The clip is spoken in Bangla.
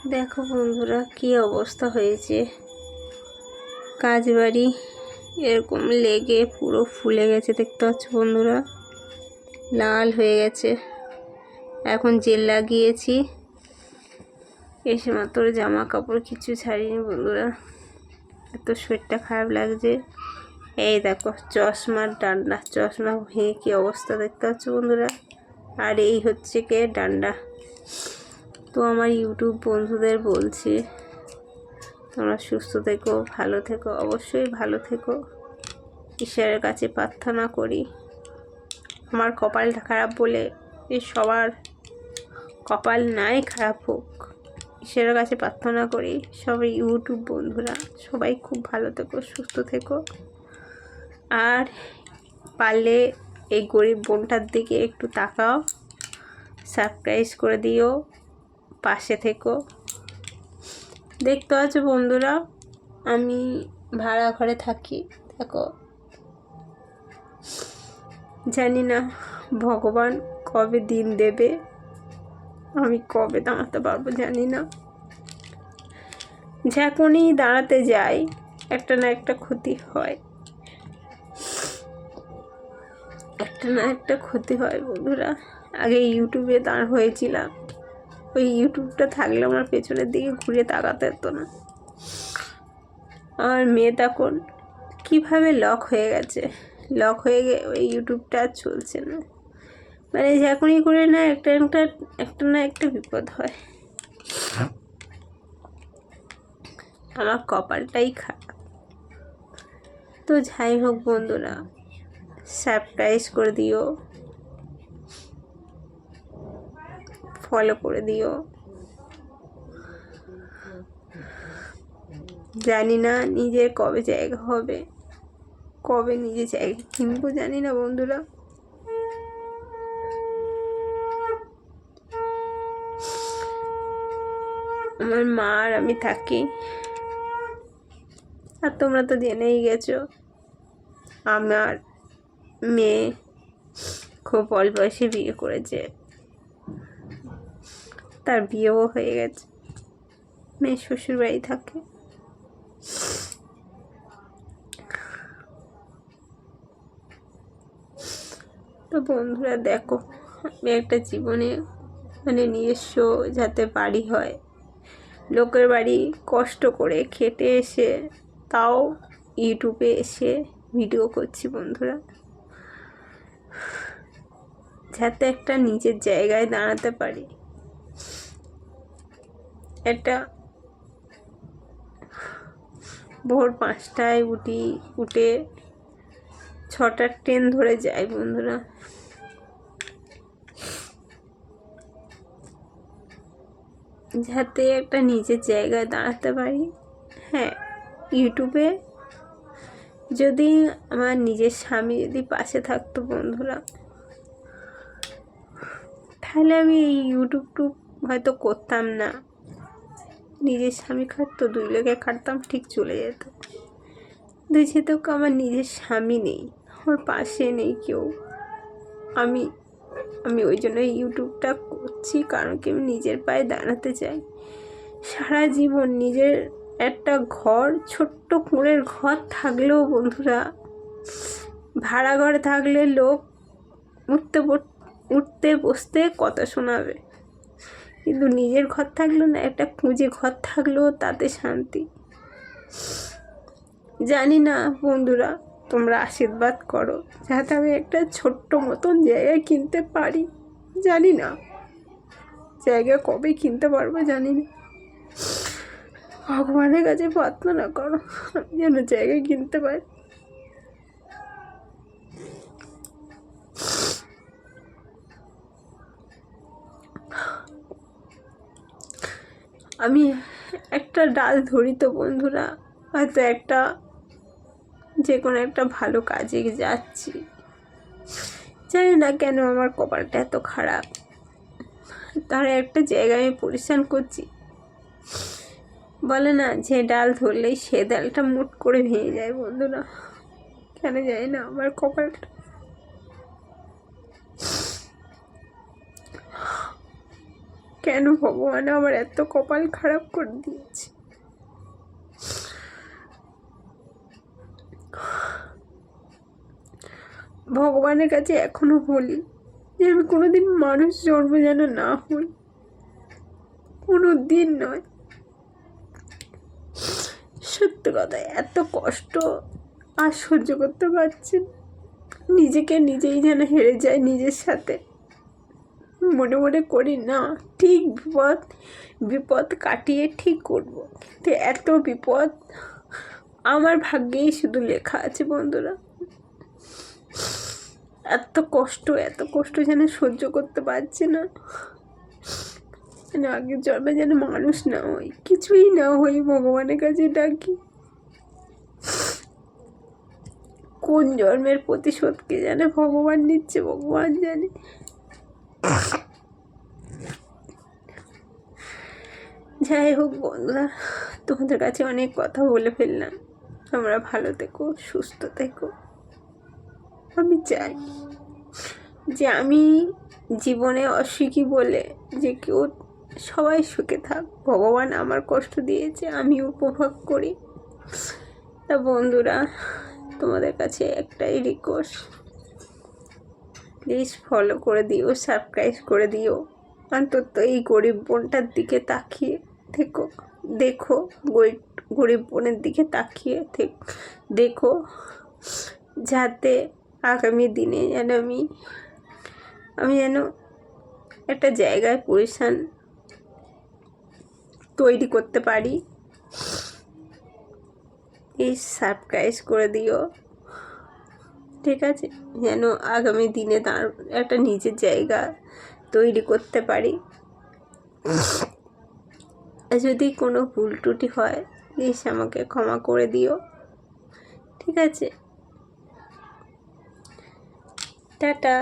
দেখো বন্ধুরা কি অবস্থা হয়েছে, কাজবাড়ি এরকম লেগে পুরো ফুলে গেছে। দেখতে পাচ্ছ বন্ধুরা, লাল হয়ে গেছে। এখন জেল লাগিয়েছি, এসে মাত্র জামা কাপড় কিছু ছাড়িনি বন্ধুরা, এত শরীরটা খারাপ লাগছে। এই দেখো চশমার ডান্ডা, চশমা ভেঙে কি অবস্থা দেখতে পাচ্ছ বন্ধুরা। আর এই হচ্ছে কে ডান্ডা। তো আমার ইউটিউব বন্ধুদের বলছি, তোমরা সুস্থ থেকো, ভালো থেকো, অবশ্যই ভালো থেকো। ঈশ্বরের কাছে প্রার্থনা করি আমার কপালটা খারাপ বলে সবার কপাল নাই খারাপ হোক, ঈশ্বরের কাছে প্রার্থনা করি। সবাই ইউটিউব বন্ধুরা সবাই খুব ভালো থেকো, সুস্থ থেকো। আর পারলে এই গরিব বোনটার দিকে একটু তাকাও, সাবস্ক্রাইব করে দিও, পাশে থেকো। দেখতে পাচ্ছ বন্ধুরা, আমি ভাড়া ঘরে থাকি। দেখো, জানি না ভগবান কবে দিন দেবে, আমি কবে দাঁড়াতে পারবো জানি না। যখনই দাঁড়াতে যাই একটা না একটা ক্ষতি হয়, একটা না একটা ক্ষতি হয় বন্ধুরা। আগে ইউটিউবে দাঁড় হয়েছিলাম, ওই ইউটিউবটা থাকলে আমার পেছনের দিকে ঘুরে তাকাতে হতো না। আমার মেয়ে তখন কীভাবে লক হয়ে গেছে, লক হয়ে গিয়ে ওই ইউটিউবটা আর চলছে না। মানে যখনই করে না একটা না একটা বিপদ হয়। আমার কপালটাই খারাপ। তো যাই হোক বন্ধুরা, সাবস্ক্রাইব করে দিও, ফলো করে দিও। জানি না নিজের কবে জায়গা হবে, কবে নিজে জায়গা কিনবো জানি না বন্ধুরা। আমার মা আর আমি থাকি। আর তোমরা তো জেনেই গেছো, আমার মেয়ে খুব অল্প বয়সে বিয়ে করেছে, তার বিয়েও হয়ে গেছে, মেয়ে শ্বশুর বাড়ি থাকে। তো বন্ধুরা দেখো, আমি একটা জীবনে মানে নিজস্ব যাতে বাড়ি হয়, লোকের বাড়ি কষ্ট করে খেটে এসে তাও ইউটিউবে এসে ভিডিও করছি বন্ধুরা, যাতে একটা নিজের জায়গায় দাঁড়াতে পারি। একটা ভোর 5টায় উঠে 6টার ট্রেন ধরে যাই বন্ধুরা, যাতে একটা নিজের জায়গায় দাঁড়াতে পারি। হ্যাঁ, ইউটিউবে যদি আমার নিজের স্বামী যদি পাশে থাকতো বন্ধুরা, তাহলে আমি এই ইউটিউব হয়তো করতাম না। নিজের স্বামী খাটতো, 2 লোকে খাটতাম, ঠিক চলে যেত। যেহেতু আমার নিজের স্বামী নেই, আমার পাশে নেই কেউ, আমি ওই জন্য ইউটিউবটা করছি, কারণ কি আমি নিজের পায়ে দাঁড়াতে চাই। সারা জীবন নিজের একটা ঘর, ছোট্ট কুঁড়ের ঘর থাকলেও বন্ধুরা, ভাড়া ঘরে থাকলে লোক উঠতে বসতে কথা শোনাবে, কিন্তু নিজের ঘর থাকলেও না, একটা খুঁজে ঘর থাকলেও তাতে শান্তি। জানি না বন্ধুরা, তোমরা আশীর্বাদ করো যাতে আমি একটা ছোট্ট মতন জায়গা কিনতে পারি। জানি না জায়গা কবে কিনতে পারবো জানি না, ভগবানের কাছে প্রার্থনা করো আমি যেন জায়গা কিনতে পারি। আমি একটা ডাল ধরি তো বন্ধুরা, হয়তো একটা যে কোনো একটা ভালো কাজে যাচ্ছি, জানি না কেন আমার কপালটা এত খারাপ। তার একটা জায়গায় আমি পরিশ্রম করছি, বলে না যে ডাল ধরলেই সে ডালটা মুট করে ভেঙে যায় বন্ধুরা। কেন জানি না আমার কপালটা, কেন ভগবান আমার এত কপাল খারাপ করে দিয়েছে? ভগবানের কাছে এখনো বলি যে আমি কোনোদিন মানুষ জন্ম যেন না হই, কোনো দিন নয়। সত্যি কথা, এত কষ্ট আর সহ্য করতে পারছি না। নিজেকে নিজেই যেন হেরে যায় নিজের সাথে। মনে মনে করি না, ঠিক বিপদ কাটিয়ে ঠিক করবো, কিন্তু এত বিপদ আমার ভাগ্যেই শুধু লেখা আছে বন্ধুরা। এত কষ্ট যেন সহ্য করতে পারছি না। যেন আগের জন্মে যেন মানুষ না হই, কিছুই না হই, ভগবানের কাছে ডাকি। কোন জন্মের প্রতিশোধকে জানে ভগবান নিচ্ছে, ভগবান জানে। যাই হোক বন্ধুরা, তোমাদের কাছে অনেক কথা বলে ফেললাম। তোমরা ভালো থেকো, সুস্থ থেকো। আমি চাই যে আমি জীবনে অসুখী বলে যে কেউ, সবাই সুখে থাক। ভগবান আমার কষ্ট দিয়েছে, আমি উপভোগ করি। তা বন্ধুরা, তোমাদের কাছে একটাই রিকোয়েস্ট, প্লিজ ফলো করে দিও, সাবস্ক্রাইব করে দিও। অন্তত এই গরিব বোনটার দিকে তাকিয়ে থেকো, দেখো গরিব বোনের দিকে তাকিয়ে দেখো, যাতে আগামী দিনে যেন আমি যেন একটা জায়গায় পজিশন তৈরি করতে পারি। এই সাবস্ক্রাইব করে দিও, ঠিক আছে? যেন আগামী দিনে তার একটা নিজের জায়গা তৈরি করতে পারি। যদি কোনো ভুল ত্রুটি হয়, প্লিজ আমাকে ক্ষমা করে দিও, ঠিক আছে? টাটা।